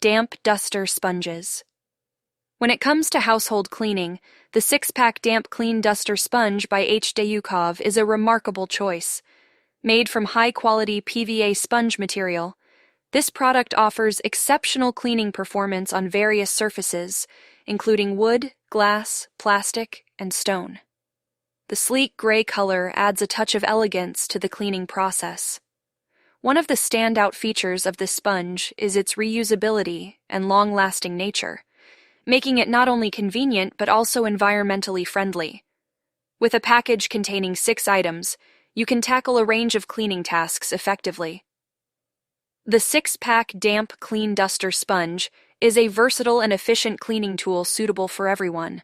Damp Duster Sponges. When it comes to household cleaning, the 6-pack Damp Clean Duster Sponge by H. Deyukov is a remarkable choice. Made from high-quality PVA sponge material, this product offers exceptional cleaning performance on various surfaces, including wood, glass, plastic, and stone. The sleek gray color adds a touch of elegance to the cleaning process. One of the standout features of this sponge is its reusability and long-lasting nature, making it not only convenient but also environmentally friendly. With a package containing 6 items, you can tackle a range of cleaning tasks effectively. The 6-pack Damp Clean Duster Sponge is a versatile and efficient cleaning tool suitable for everyone.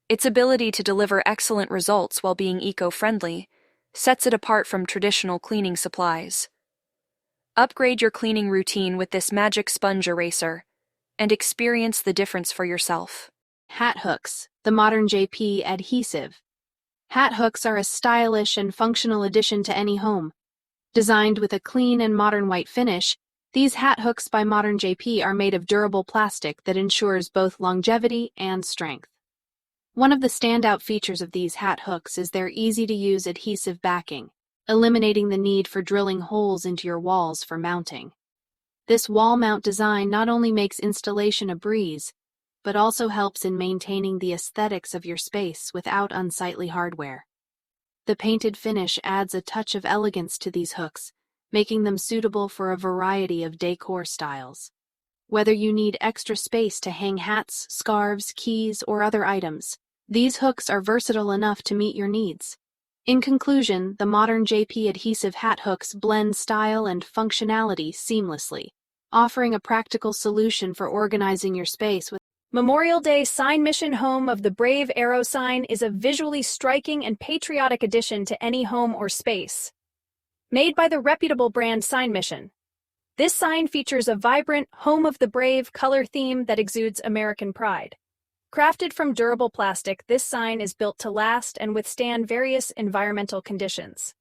Its ability to deliver excellent results while being eco-friendly sets it apart from traditional cleaning supplies. Upgrade your cleaning routine with this magic sponge eraser and experience the difference for yourself. Hat hooks, the modern JP adhesive. Hat hooks are a stylish and functional addition to any home. Designed with a clean and modern white finish, these hat hooks by Modern JP are made of durable plastic that ensures both longevity and strength. One of the standout features of these hat hooks is their easy-to-use adhesive backing, eliminating the need for drilling holes into your walls for mounting. This wall mount design not only makes installation a breeze, but also helps in maintaining the aesthetics of your space without unsightly hardware. The painted finish adds a touch of elegance to these hooks, making them suitable for a variety of decor styles. Whether you need extra space to hang hats, scarves, keys, or other items, these hooks are versatile enough to meet your needs. In conclusion, the Modern JP adhesive hat hooks blend style and functionality seamlessly, offering a practical solution for organizing your space with Memorial Day Sign Mission Home of the Brave Arrow sign is a visually striking and patriotic addition to any home or space. Made by the reputable brand Sign Mission, this sign features a vibrant Home of the Brave color theme that exudes American pride. Crafted from durable plastic, this sign is built to last and withstand various environmental conditions.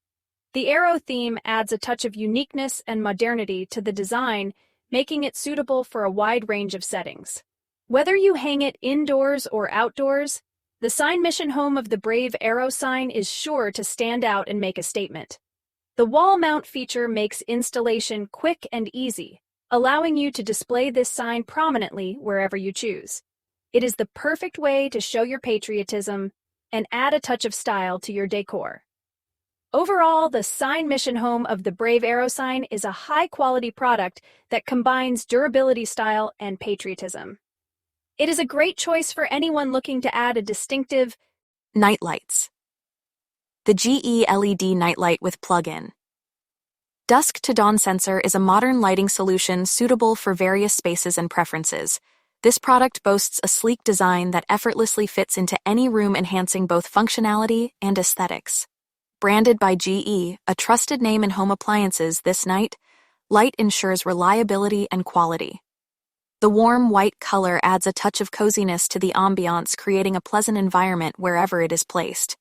The arrow theme adds a touch of uniqueness and modernity to the design, making it suitable for a wide range of settings. Whether you hang it indoors or outdoors, the Sign Mission Home of the Brave Arrow sign is sure to stand out and make a statement. The wall mount feature makes installation quick and easy, allowing you to display this sign prominently wherever you choose. It is the perfect way to show your patriotism and add a touch of style to your decor. Overall, the Sign Mission Home of the Brave Arrow sign is a high-quality product that combines durability, style, and patriotism. It is a great choice for anyone looking to add a distinctive Night lights. The GE LED nightlight with plug-in. Dusk to dawn sensor is a modern lighting solution suitable for various spaces and preferences. This product boasts a sleek design that effortlessly fits into any room, enhancing both functionality and aesthetics. Branded by GE, a trusted name in home appliances, this night light ensures reliability and quality. The warm white color adds a touch of coziness to the ambiance, creating a pleasant environment wherever it is placed.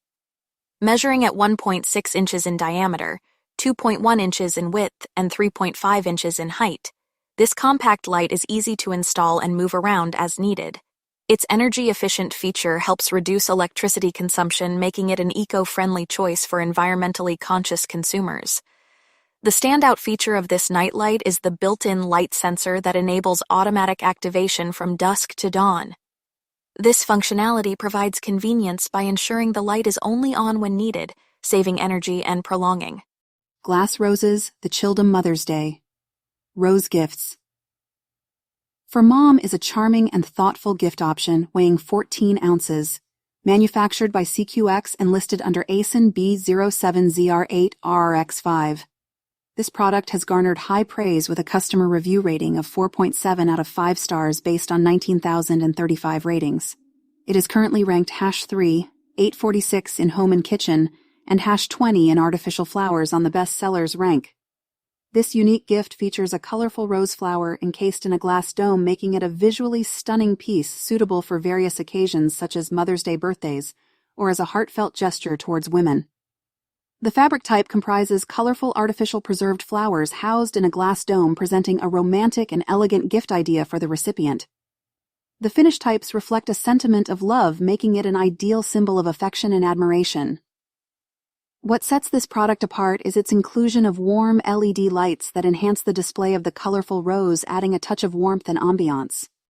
Measuring at 1.6 inches in diameter, 2.1 inches in width, and 3.5 inches in height, this compact light is easy to install and move around as needed. Its energy-efficient feature helps reduce electricity consumption, making it an eco-friendly choice for environmentally conscious consumers. The standout feature of this nightlight is the built-in light sensor that enables automatic activation from dusk to dawn. This functionality provides convenience by ensuring the light is only on when needed, saving energy and prolonging. Glass roses, the Childem Mother's Day. Rose gifts. For Mom is a charming and thoughtful gift option weighing 14 ounces. Manufactured by CQX and listed under ASIN B07ZR8RRX5. This product has garnered high praise with a customer review rating of 4.7 out of 5 stars based on 19,035 ratings. It is currently ranked #3, 846 in Home and Kitchen, and #20 in Artificial Flowers on the bestsellers rank. This unique gift features a colorful rose flower encased in a glass dome, making it a visually stunning piece suitable for various occasions such as Mother's Day, birthdays, or as a heartfelt gesture towards women. The fabric type comprises colorful artificial preserved flowers housed in a glass dome, presenting a romantic and elegant gift idea for the recipient. The finish types reflect a sentiment of love, making it an ideal symbol of affection and admiration. What sets this product apart is its inclusion of warm LED lights that enhance the display of the colorful rose, adding a touch of warmth and ambiance.